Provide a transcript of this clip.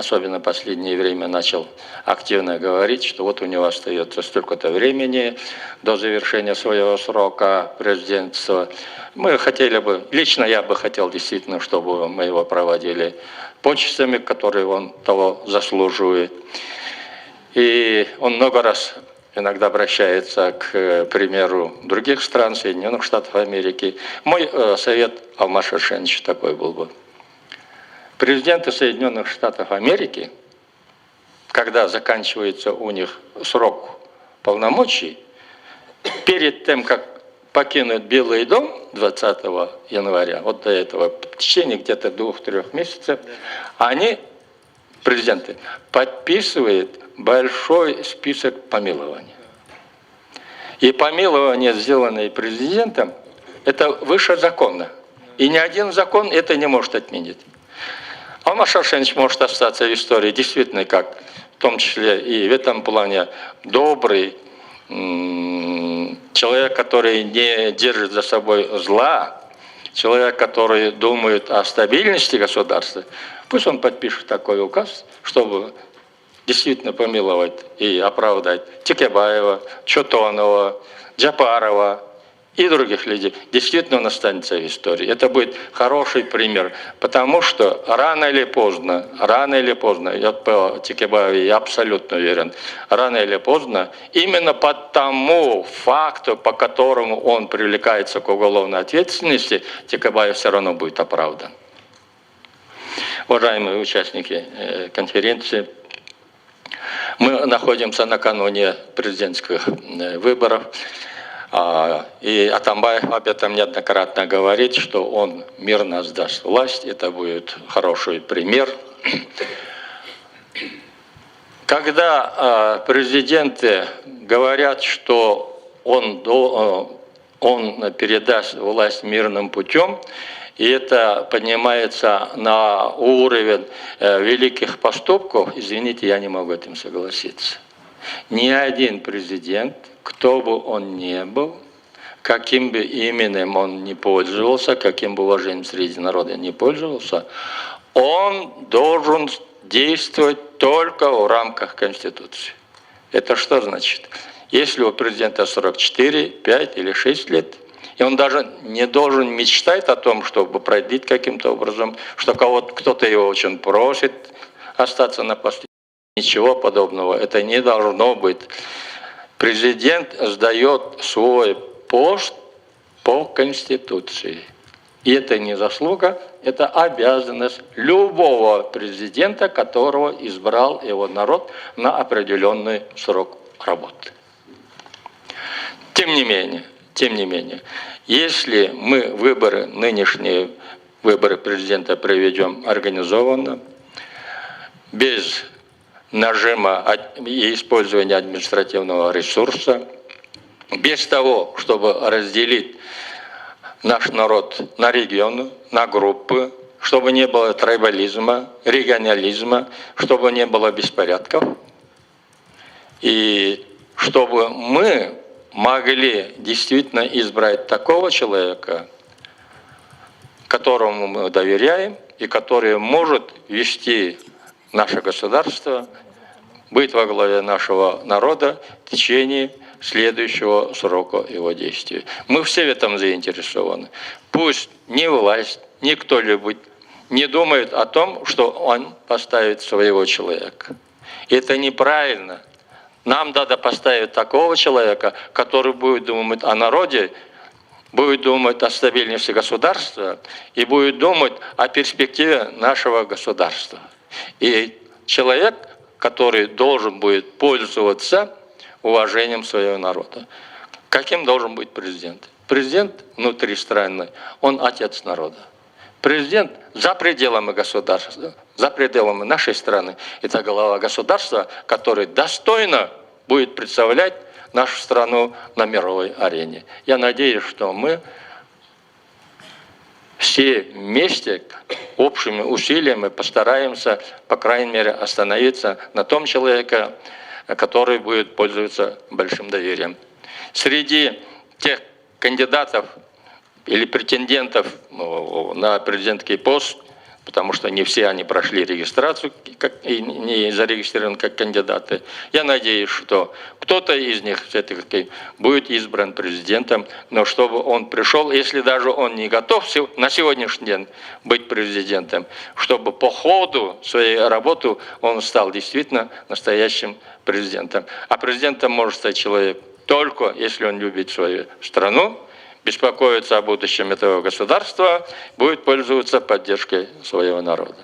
особенно в последнее время, начал активно говорить, что вот у него остается столько-то времени до завершения своего срока президентства. Мы хотели бы, лично я бы хотел действительно, чтобы мы его проводили почестями, которые он того заслуживает. И он много раз иногда обращается к примеру других стран, Соединенных Штатов Америки. Мой совет Алмаз Шершенович такой был бы. Президенты Соединенных Штатов Америки, когда заканчивается у них срок полномочий, перед тем, как покинуть Белый дом 20 января, вот до этого, в течение где-то 2-3 месяцев, они, президенты, подписывают большой список помилований. И помилования, сделанные президентом, это выше закона. И ни один закон это не может отменить. Алмаз Шершенович может остаться в истории действительно как, в том числе и в этом плане, добрый человек, который не держит за собой зла, человек, который думает о стабильности государства. Пусть он подпишет такой указ, чтобы действительно помиловать и оправдать Текебаева, Чотонова, Джапарова и других людей. Действительно он останется в истории. Это будет хороший пример, потому что рано или поздно, я по Текебаеву я абсолютно уверен, рано или поздно, именно по тому факту, по которому он привлекается к уголовной ответственности, Текебаев все равно будет оправдан. Уважаемые участники конференции, мы находимся накануне президентских выборов. И Атамбаев об этом неоднократно говорит, что он мирно сдаст власть. Это будет хороший пример. Когда президенты говорят, что он передаст власть мирным путем, и это поднимается на уровень великих поступков, извините, я не могу этим согласиться. Ни один президент, кто бы он ни был, каким бы именем он ни пользовался, каким бы уважением среди народа не пользовался, он должен действовать только в рамках Конституции. Это что значит? Если у президента 44, 5 или 6 лет, и он даже не должен мечтать о том, чтобы продлить каким-то образом, что кто-то его очень просит остаться на посту. Ничего подобного. Это не должно быть. Президент сдает свой пост по Конституции. И это не заслуга, это обязанность любого президента, которого избрал его народ на определенный срок работы. Тем не менее, если мы нынешние выборы президента проведем организованно, без нажима и использования административного ресурса, без того, чтобы разделить наш народ на регионы, на группы, чтобы не было трайбализма, регионализма, чтобы не было беспорядков, и чтобы мы могли действительно избрать такого человека, которому мы доверяем и который может вести наше государство, быть во главе нашего народа в течение следующего срока его действия. Мы все в этом заинтересованы. Пусть ни власть, ни кто-либо не думает о том, что он поставит своего человека. Это неправильно. Нам надо поставить такого человека, который будет думать о народе, будет думать о стабильности государства и будет думать о перспективе нашего государства. И человек, который должен будет пользоваться уважением своего народа. Каким должен быть президент? Президент внутри страны, он отец народа. Президент за пределами государства, за пределами нашей страны, это глава государства, который достойно будет представлять нашу страну на мировой арене. Я надеюсь, что мы все вместе, общими усилиями постараемся, по крайней мере, остановиться на том человеке, который будет пользоваться большим доверием. Среди тех кандидатов или претендентов на президентский пост, потому что не все они прошли регистрацию и не зарегистрированы как кандидаты. Я надеюсь, что кто-то из них все-таки будет избран президентом, но чтобы он пришел, если даже он не готов на сегодняшний день быть президентом, чтобы по ходу своей работы он стал действительно настоящим президентом. А президентом может стать человек только если он любит свою страну, беспокоится о будущем этого государства, будет пользоваться поддержкой своего народа.